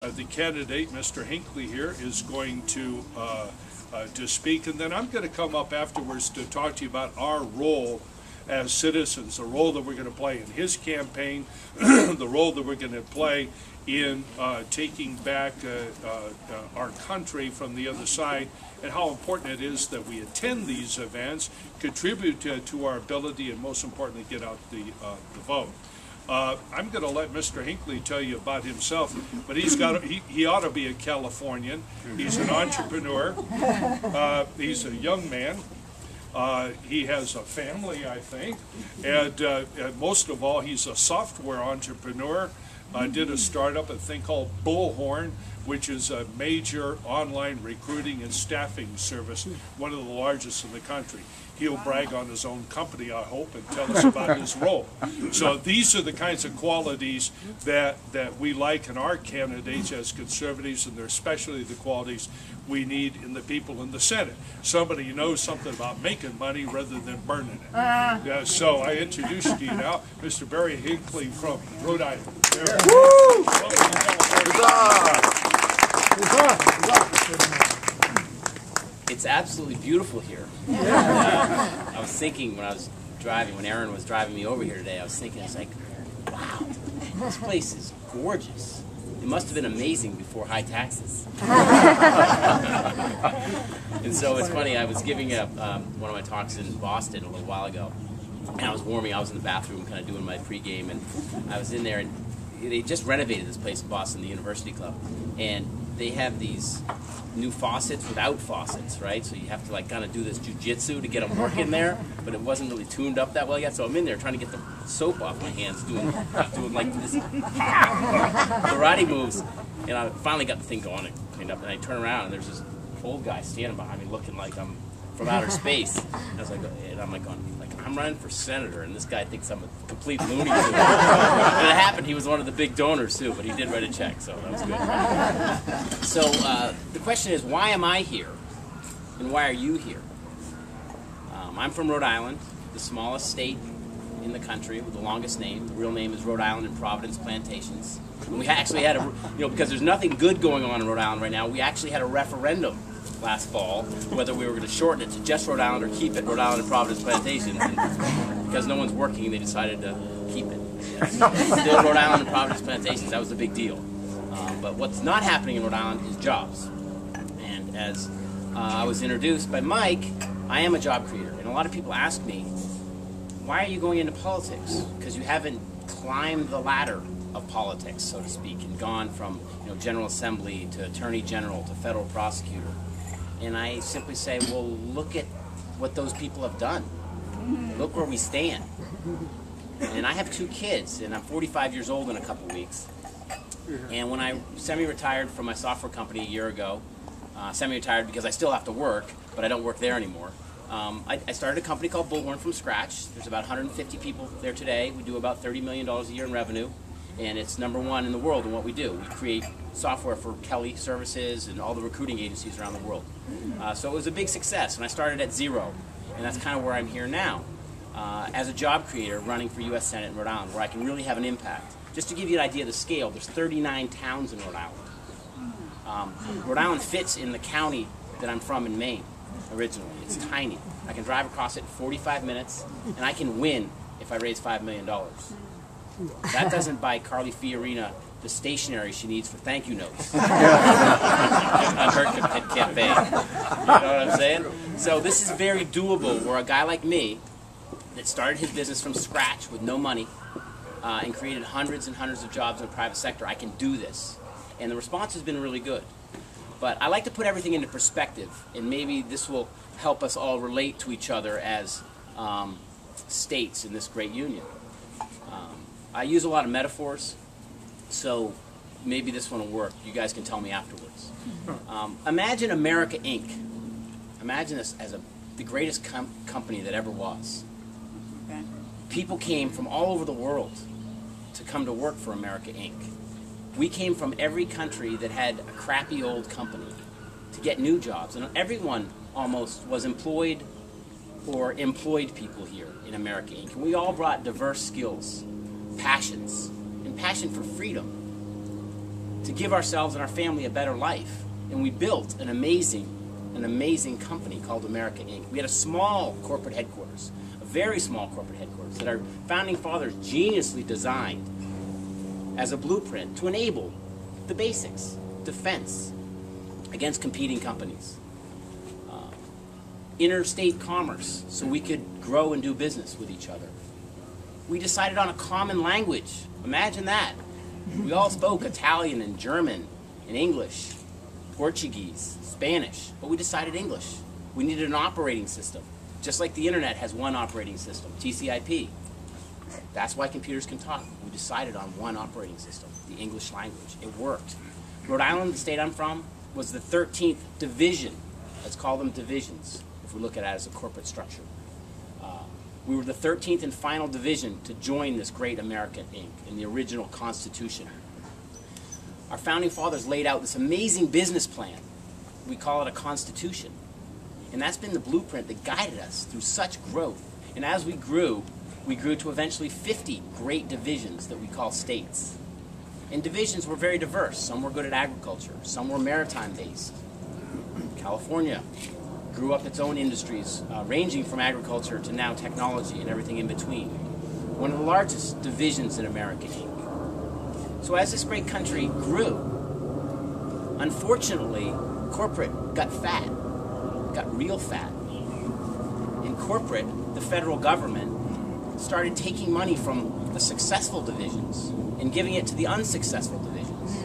The candidate, Mr. Hinckley here, is going to speak, and then I'm going to come up afterwards to talk to you about our role as citizens, the role that we're going to play in his campaign, the role that we're going to play in taking back our country from the other side, and how important it is that we attend these events, contribute to our ability, and most importantly, get out the vote. I'm going to let Mr. Hinckley tell you about himself, but he ought to be a Californian. He's an entrepreneur. He's a young man. He has a family, I think, and most of all, he's a software entrepreneur. Did a startup, a thing called Bullhorn, which is a major online recruiting and staffing service, one of the largest in the country. He'll brag on his own company, I hope, and tell us about his role. So these are the kinds of qualities that we like in our candidates as conservatives, and they're especially the qualities we need in the people in the Senate. Somebody who knows something about making money rather than burning it. So I introduce to you now Mr. Barry Hinckley from Rhode Island. Woo! It's absolutely beautiful here. I was thinking when I was driving, when Aaron was driving me over here today, I was thinking, it's like, wow, this place is gorgeous. It must have been amazing before high taxes. And so it's funny, I was giving one of my talks in Boston a little while ago, and I was warming, I was in the bathroom kind of doing my pregame, and I was in there, and they just renovated this place in Boston, the University Club, and they have these new faucets without faucets, right? So you have to like kind of do this jujitsu to get them working there, but it wasn't really tuned up that well yet. So I'm in there trying to get the soap off my hands, doing like this karate moves, and I finally got the thing going and cleaned up. And I turn around and there's this old guy standing behind me, looking like I'm from outer space. And I was like, and I'm like going, like I'm running for senator, and this guy thinks I'm a complete loony. And it happened. He was one of the big donors too, but he did write a check, so that was good. So the question is, why am I here, and why are you here? I'm from Rhode Island, the smallest state in the country with the longest name. The real name is Rhode Island and Providence Plantations. And we actually had because there's nothing good going on in Rhode Island right now. We actually had a referendum last fall whether we were going to shorten it to just Rhode Island or keep it Rhode Island and Providence Plantations. And because no one's working, they decided to keep it. Still Rhode Island and Providence Plantations. That was a big deal. But what's not happening in Rhode Island is jobs. And as I was introduced by Mike, I am a job creator. And a lot of people ask me, why are you going into politics? Because you haven't climbed the ladder of politics, so to speak, and gone from General Assembly to Attorney General to Federal Prosecutor. And I simply say, well, look at what those people have done. Look where we stand. And I have 2 kids, and I'm 45 years old in a couple weeks. And when I semi-retired from my software company a year ago, semi-retired because I still have to work, but I don't work there anymore, I started a company called Bullhorn from scratch. There's about 150 people there today. We do about $30 million a year in revenue, and it's #1 in the world in what we do. We create software for Kelly Services and all the recruiting agencies around the world. So it was a big success, and I started at 0, and that's kind of where I'm here now, as a job creator running for U.S. Senate in Rhode Island, where I can really have an impact. Just to give you an idea of the scale, there's 39 towns in Rhode Island. Rhode Island fits in the county that I'm from in Maine originally. It's tiny. I can drive across it in 45 minutes, and I can win if I raise $5 million. That doesn't buy Carly Fiorina the stationery she needs for thank you notes on her campaign. You know what I'm saying? So this is very doable, where a guy like me that started his business from scratch with no money and created hundreds and hundreds of jobs in the private sector, I can do this. And the response has been really good. But I like to put everything into perspective, and maybe this will help us all relate to each other as states in this great union. I use a lot of metaphors, so maybe this one will work. You guys can tell me afterwards. Imagine America Inc. Imagine this as the greatest company that ever was. Okay. People came from all over the world to come to work for America Inc. We came from every country that had a crappy old company to get new jobs, and everyone almost was employed or employed people here in America Inc. And we all brought diverse skills, passions, and passion for freedom. to give ourselves and our family a better life. And we built an amazing company called America Inc. We had a small corporate headquarters, a very small corporate headquarters that our founding fathers geniusly designed as a blueprint to enable the basics, defense against competing companies, interstate commerce so we could grow and do business with each other. We decided on a common language. Imagine that. We all spoke Italian and German and English, Portuguese, Spanish, but we decided English. We needed an operating system, just like the internet has one operating system, TCP. That's why computers can talk. We decided on one operating system, the English language. It worked. Rhode Island, the state I'm from, was the 13th division. Let's call them divisions, if we look at it as a corporate structure. We were the 13th and final division to join this great America Inc. in the original Constitution. Our founding fathers laid out this amazing business plan. We call it a Constitution. And that's been the blueprint that guided us through such growth. And as we grew to eventually 50 great divisions that we call states. And divisions were very diverse. Some were good at agriculture. Some were maritime-based. California grew up its own industries, ranging from agriculture to now technology and everything in between. One of the largest divisions in America Inc. So as this great country grew, unfortunately, corporate got fat, got real fat. In corporate, the federal government started taking money from the successful divisions and giving it to the unsuccessful divisions.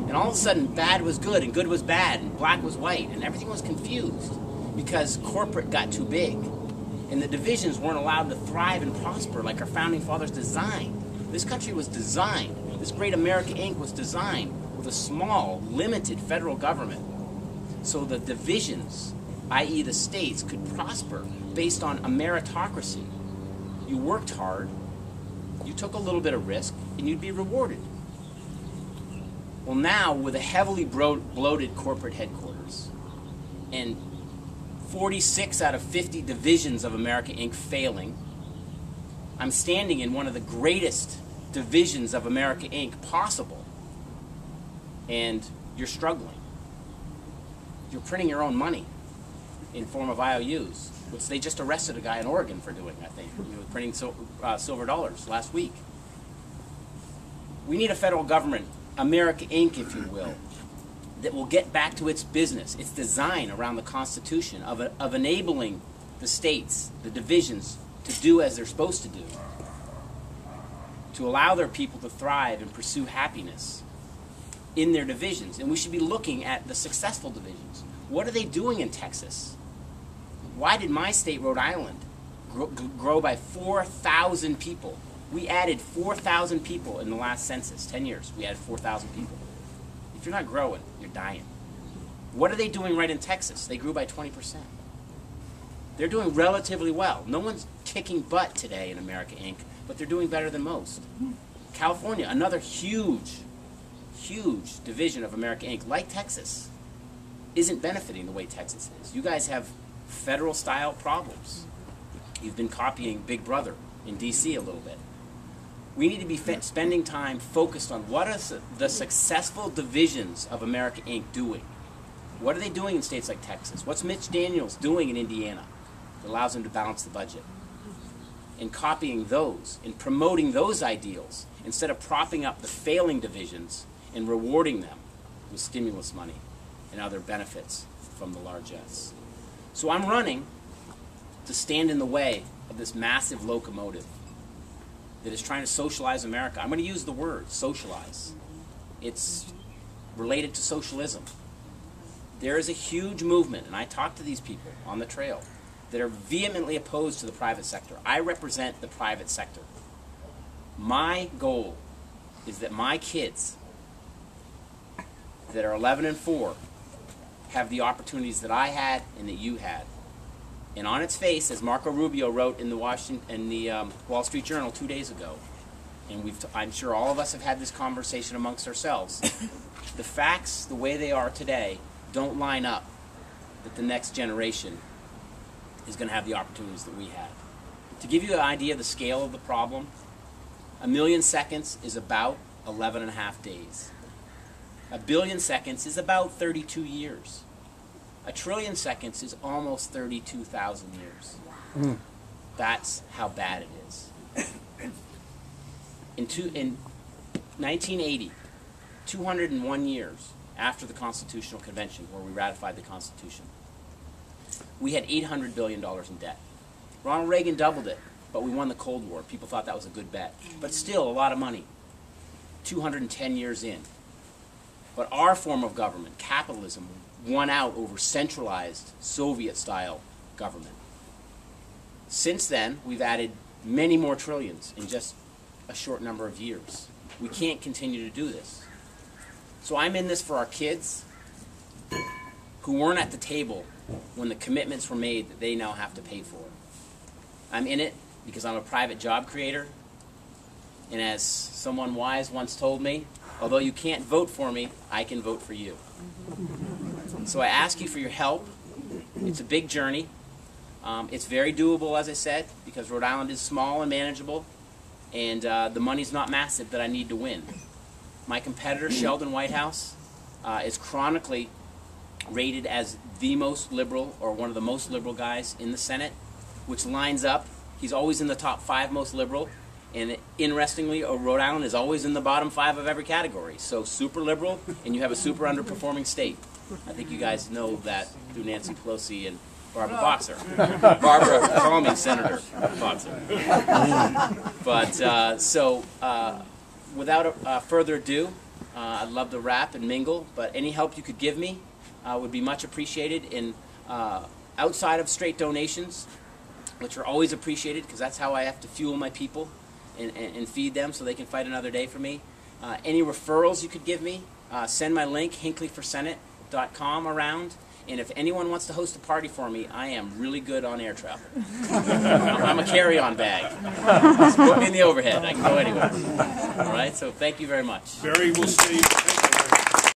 And all of a sudden, bad was good and good was bad and black was white and everything was confused because corporate got too big and the divisions weren't allowed to thrive and prosper like our founding fathers designed. This country was designed, this great America Inc. was designed with a small, limited federal government so the divisions, i.e. the states, could prosper based on a meritocracy. You worked hard, you took a little bit of risk, and you'd be rewarded. Well, now, with a heavily bloated corporate headquarters, and 46 out of 50 divisions of America Inc. failing, I'm standing in one of the greatest divisions of America Inc. possible, and you're struggling. You're printing your own money in form of IOUs, which they just arrested a guy in Oregon for doing, I think. He was printing silver dollars last week. We need a federal government, America Inc., if you will, that will get back to its business, its design around the Constitution of enabling the states, the divisions, to do as they're supposed to do, to allow their people to thrive and pursue happiness in their divisions. And we should be looking at the successful divisions. What are they doing in Texas? Why did my state, Rhode Island, grow by 4,000 people? We added 4,000 people in the last census, 10 years. We added 4,000 people. If you're not growing, you're dying. What are they doing right in Texas? They grew by 20%. They're doing relatively well. No one's kicking butt today in America Inc., but they're doing better than most. California, another huge division of America Inc., like Texas, isn't benefiting the way Texas is. You guys have federal-style problems. You've been copying Big Brother in D.C. a little bit. We need to be spending time focused on what are the successful divisions of America Inc. doing. What are they doing in states like Texas? What's Mitch Daniels doing in Indiana that allows him to balance the budget? And copying those and promoting those ideals instead of propping up the failing divisions and rewarding them with stimulus money and other benefits from the largesse. So I'm running to stand in the way of this massive locomotive that is trying to socialize America. I'm going to use the word socialize. It's related to socialism. There is a huge movement, and I talk to these people on the trail, that are vehemently opposed to the private sector. I represent the private sector. My goal is that my kids that are 11 and 4 have the opportunities that I had and that you had. And on its face, as Marco Rubio wrote in the Wall Street Journal 2 days ago, and I'm sure all of us have had this conversation amongst ourselves, the facts, the way they are today, don't line up that the next generation is going to have the opportunities that we had. To give you an idea of the scale of the problem, 1 million seconds is about 11 and a half days. A billion seconds is about 32 years. A trillion seconds is almost 32,000 years. That's how bad it is. In 1980, 201 years after the Constitutional Convention, where we ratified the Constitution, we had $800 billion in debt. Ronald Reagan doubled it, but we won the Cold War. People thought that was a good bet. But still, a lot of money. 210 years in. But our form of government, capitalism, won out over centralized Soviet-style government. Since then, we've added many more trillions in just a short number of years. We can't continue to do this. So I'm in this for our kids who weren't at the table when the commitments were made that they now have to pay for. I'm in it because I'm a private job creator, and as someone wise once told me, although you can't vote for me, I can vote for you. So I ask you for your help. It's a big journey. It's very doable, as I said, because Rhode Island is small and manageable, and the money's not massive that I need to win. My competitor, Sheldon Whitehouse, is chronically rated as the most liberal, or one of the most liberal guys in the Senate, which lines up. He's always in the top 5 most liberal, and interestingly, Rhode Island is always in the bottom 5 of every category. So super liberal, and you have a super underperforming state. I think you guys know that through Nancy Pelosi and Barbara Boxer. Barbara, call me Senator Boxer. But without further ado, I'd love to rap and mingle, but any help you could give me would be much appreciated. In outside of straight donations, which are always appreciated because that's how I have to fuel my people and feed them so they can fight another day for me. Any referrals you could give me, send my link, hinckleyforsenate.com, around. And if anyone wants to host a party for me, I am really good on air travel. I'm a carry-on bag. Just put me in the overhead. I can go anywhere. All right, so thank you very much. Barry will stay.